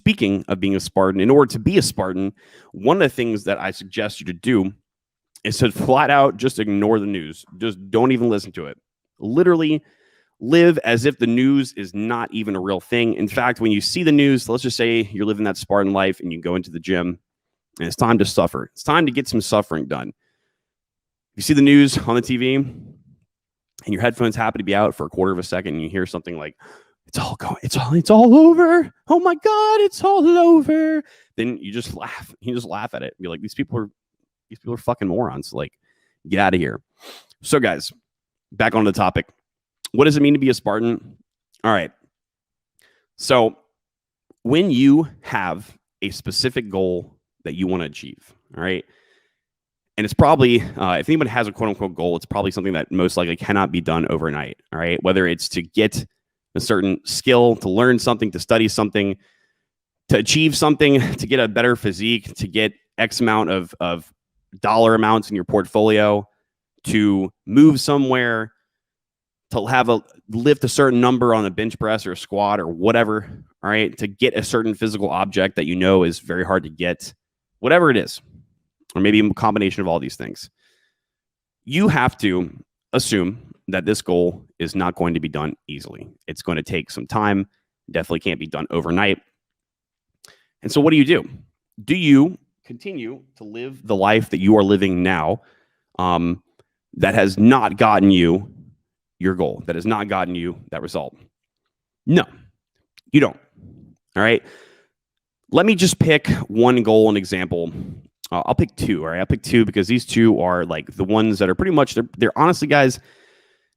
speaking of being a Spartan, in order to be a Spartan, one of the things that I suggest you to do is to flat out just ignore the news. Just don't even listen to it. Literally live as if the news is not even a real thing. In fact, when you see the news, let's just say you're living that Spartan life and you go into the gym and it's time to suffer. It's time to get some suffering done. You see the news on the TV and your headphones happen to be out for a quarter of a second and you hear something like, it's all over. Oh my God, it's all over. Then you just laugh. You just laugh at it. Be like, these people are fucking morons. Like, get out of here. So guys, back on the topic. What does it mean to be a Spartan? All right. So when you have a specific goal that you want to achieve, all right, and it's probably, if anyone has a quote unquote goal, it's probably something that most likely cannot be done overnight, all right? Whether it's to get a certain skill, to learn something, to study something, to achieve something, to get a better physique, to get X amount of dollar amounts in your portfolio, to move somewhere, to lift a certain number on a bench press or a squat or whatever, all right, to get a certain physical object that you know is very hard to get, whatever it is, or maybe a combination of all these things. You have to assume that this goal is not going to be done easily. It's going to take some time, definitely can't be done overnight. And so what do? Do you continue to live the life that you are living now that has not gotten you your goal, that has not gotten you that result? No, you don't. All right. Let me just pick one goal, an example. I'll pick two. All right. I'll pick two because these two are like the ones that are pretty much, they're honestly, guys,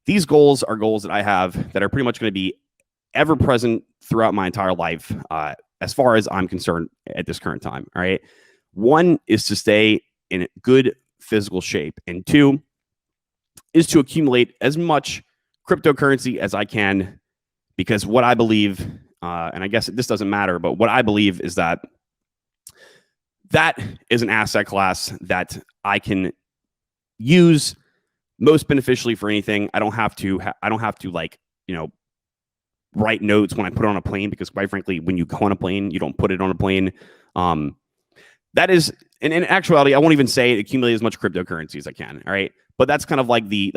these goals are goals that I have that are pretty much going to be ever present throughout my entire life, as far as I'm concerned at this current time. All right. One is to stay in good physical shape. And two is to accumulate as much cryptocurrency as I can, because what I believe, and I guess this doesn't matter, but what I believe is that is an asset class that I can use most beneficially for anything. I don't have to like, write notes when I put it on a plane, because quite frankly, when you go on a plane, you don't put it on a plane. That is, and in actuality, I won't even say accumulate as much cryptocurrency as I can. All right. But that's kind of like the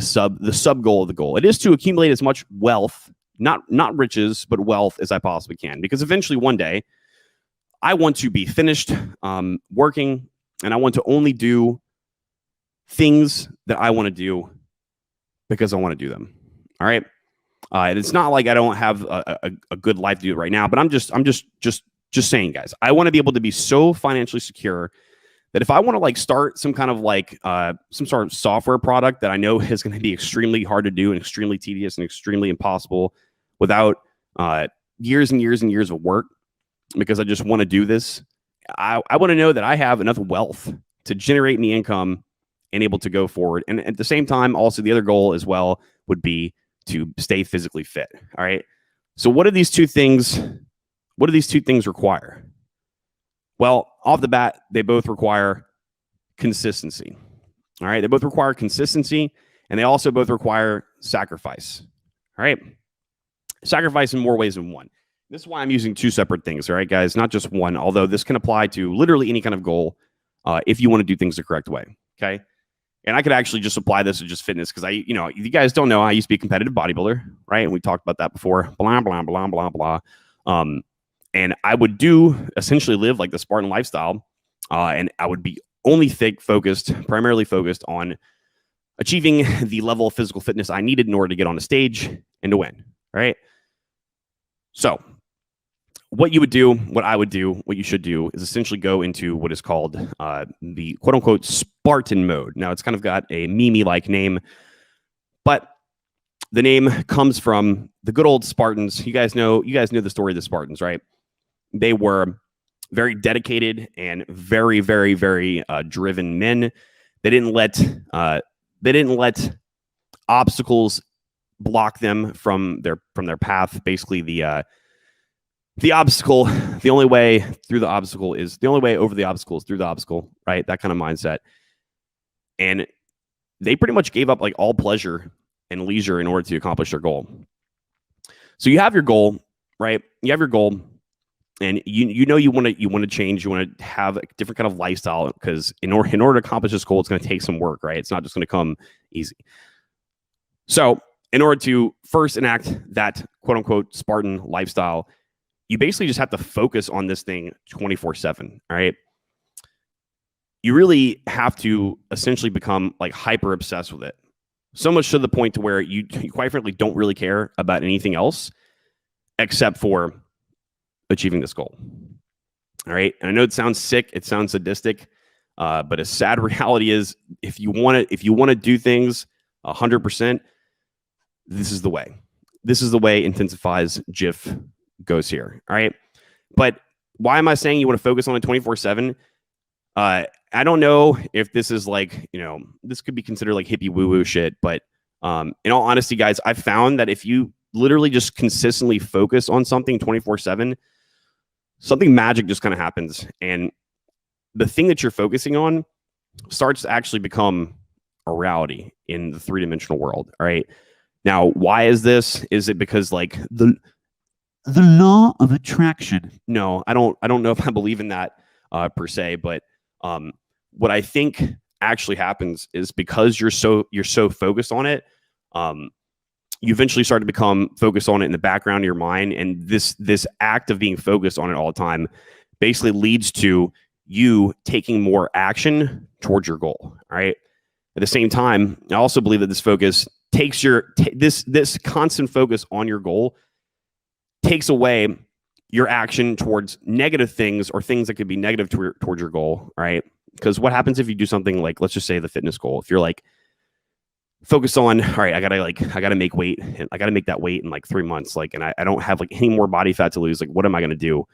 sub goal of the goal. It is to accumulate as much wealth, not riches, but wealth as I possibly can, because eventually one day I want to be finished working, and I want to only do things that I want to do because I want to do them. All right. And it's not like I don't have a good life to do it right now, but I'm just saying, guys, I want to be able to be so financially secure that if I want to like start some kind of like some sort of software product that I know is going to be extremely hard to do and extremely tedious and extremely impossible without years and years and years of work, because I just want to do this, I want to know that I have enough wealth to generate me income and able to go forward. And at the same time, also the other goal as well would be to stay physically fit. All right. So what do these two things require? Well, off the bat, they both require consistency. All right. They both require consistency, and they also both require sacrifice. All right. Sacrifice in more ways than one. This is why I'm using two separate things. All right, guys, not just one, although this can apply to literally any kind of goal if you want to do things the correct way. Okay. And I could actually just apply this to just fitness, because you guys don't know, I used to be a competitive bodybuilder, right? And we talked about that before, blah, blah, blah, blah, blah. And I would essentially live like the Spartan lifestyle. And I would be primarily focused on achieving the level of physical fitness I needed in order to get on a stage and to win. Right. So what I would do, what you should do is essentially go into what is called the quote unquote Spartan mode. Now it's kind of got a meme-like name, but the name comes from the good old Spartans. You guys know the story of the Spartans, right? They were very dedicated and very, very, very driven men. They didn't let obstacles block them from their path. Basically, the only way over the obstacle is through the obstacle, right? That kind of mindset. And they pretty much gave up like all pleasure and leisure in order to accomplish their goal. So you have your goal, right? You have your goal. And you want to change, you want to have a different kind of lifestyle, because in order to accomplish this goal, it's going to take some work, right? It's not just going to come easy. So in order to first enact that quote unquote Spartan lifestyle, you basically just have to focus on this thing 24/7. All right. You really have to essentially become like hyper obsessed with it. So much to the point to where you quite frankly don't really care about anything else except for achieving this goal. All right. And I know it sounds sick. It sounds sadistic. But a sad reality is if you want to do things 100%, this is the way. This is the way Intensifies GIF goes here. All right. But why am I saying you want to focus on it 24/7? I don't know if this is like, this could be considered like hippie woo-woo shit. But in all honesty, guys, I've found that if you literally just consistently focus on something 24/7, something magic just kind of happens. And the thing that you're focusing on starts to actually become a reality in the 3-dimensional world. All right. Now, why is this? Is it because like the law of attraction? No, I don't know if I believe in that per se, but what I think actually happens is because you're so focused on it, you eventually start to become focused on it in the background of your mind. And this act of being focused on it all the time basically leads to you taking more action towards your goal. All right. At the same time, I also believe that this focus takes this constant focus on your goal takes away your action towards negative things or things that could be negative towards your goal. Right. Because what happens if you do something like, let's just say the fitness goal, if you're like, focus on, all right, I gotta make weight, and I gotta make that weight in like 3 months. Like, and I don't have like any more body fat to lose. Like, what am I gonna do?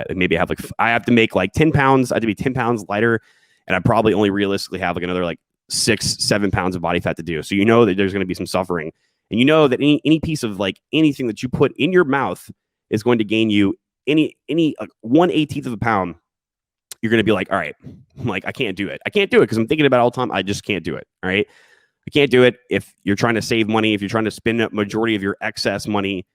Maybe I have to make like 10 pounds. I have to be 10 pounds lighter. And I probably only realistically have like another like 6-7 pounds of body fat to do. So you know that there's going to be some suffering. And you know that any piece of like anything that you put in your mouth is going to gain you any 1/18 of a pound. You're going to be like, all right, like I can't do it. I can't do it because I'm thinking about it all the time. I just can't do it. All right. I can't do it if you're trying to save money, if you're trying to spend a majority of your excess money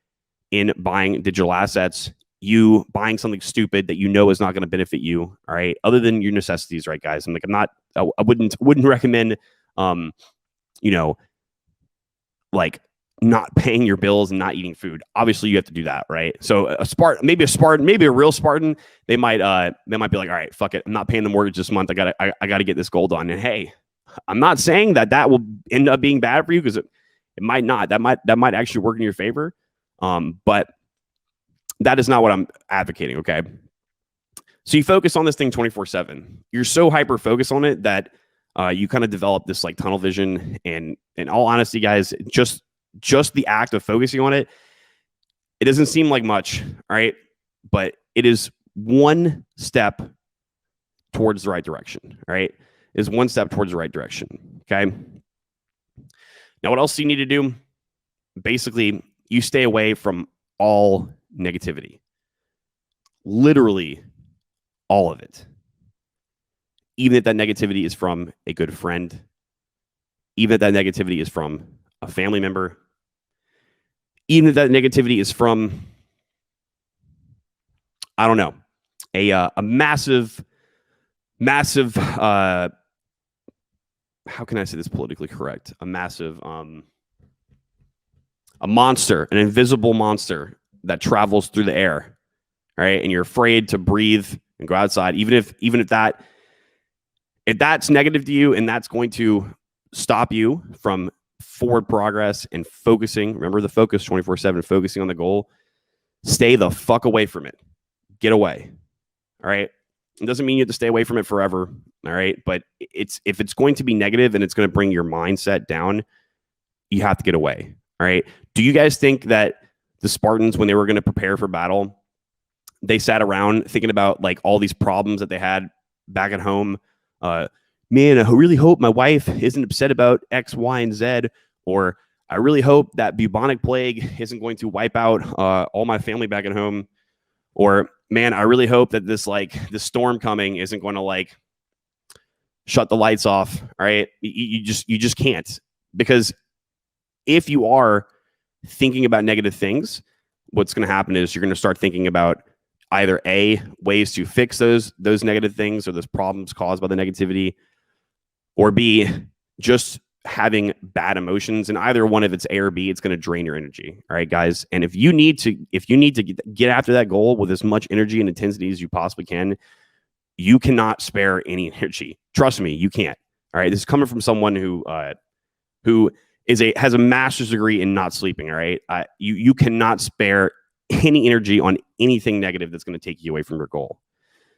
in buying digital assets, you buying something stupid that you know is not going to benefit you. All right. Other than your necessities, right, guys? I wouldn't recommend, like not paying your bills and not eating food. Obviously you have to do that. Right. So maybe a real Spartan, they might be like, all right, fuck it. I'm not paying the mortgage this month. I gotta get this goal done. And hey, I'm not saying that will end up being bad for you, because it might not. That might actually work in your favor. But that is not what I'm advocating. Okay. So you focus on this thing 24/7. You're so hyper focused on it that you kind of develop this like tunnel vision. And in all honesty, guys, just the act of focusing on it, it doesn't seem like much. All right. But it is one step towards the right direction. All right. Is one step towards the right direction. Okay. Now, what else do you need to do? Basically, you stay away from all negativity. Literally all of it. Even if that negativity is from a good friend, even if that negativity is from a family member, even if that negativity is from, I don't know, a massive, how can I say this politically correct? A massive, a monster, an invisible monster that travels through the air, right? And you're afraid to breathe and go outside, even if that's negative to you and that's going to stop you from forward progress and focusing. Remember the focus 24/7, focusing on the goal. Stay the fuck away from it. Get away. All right. It doesn't mean you have to stay away from it forever. All right. But if it's going to be negative and it's going to bring your mindset down, you have to get away. All right. Do you guys think that the Spartans, when they were going to prepare for battle, they sat around thinking about like all these problems that they had back at home? Man, I really hope my wife isn't upset about X, Y, and Z, or I really hope that bubonic plague isn't going to wipe out all my family back at home. Or man, I really hope that this storm coming isn't going to like shut the lights off. All right. You just can't, because if you are thinking about negative things, what's going to happen is you're going to start thinking about either A, ways to fix those negative things or those problems caused by the negativity, or B, just having bad emotions. And either one, if it's A or B, it's going to drain your energy. All right, guys. And if you need to get after that goal with as much energy and intensity as you possibly can, you cannot spare any energy. Trust me, you can't. All right. This is coming from someone who has a master's degree in not sleeping. All right. You cannot spare any energy on anything negative that's going to take you away from your goal.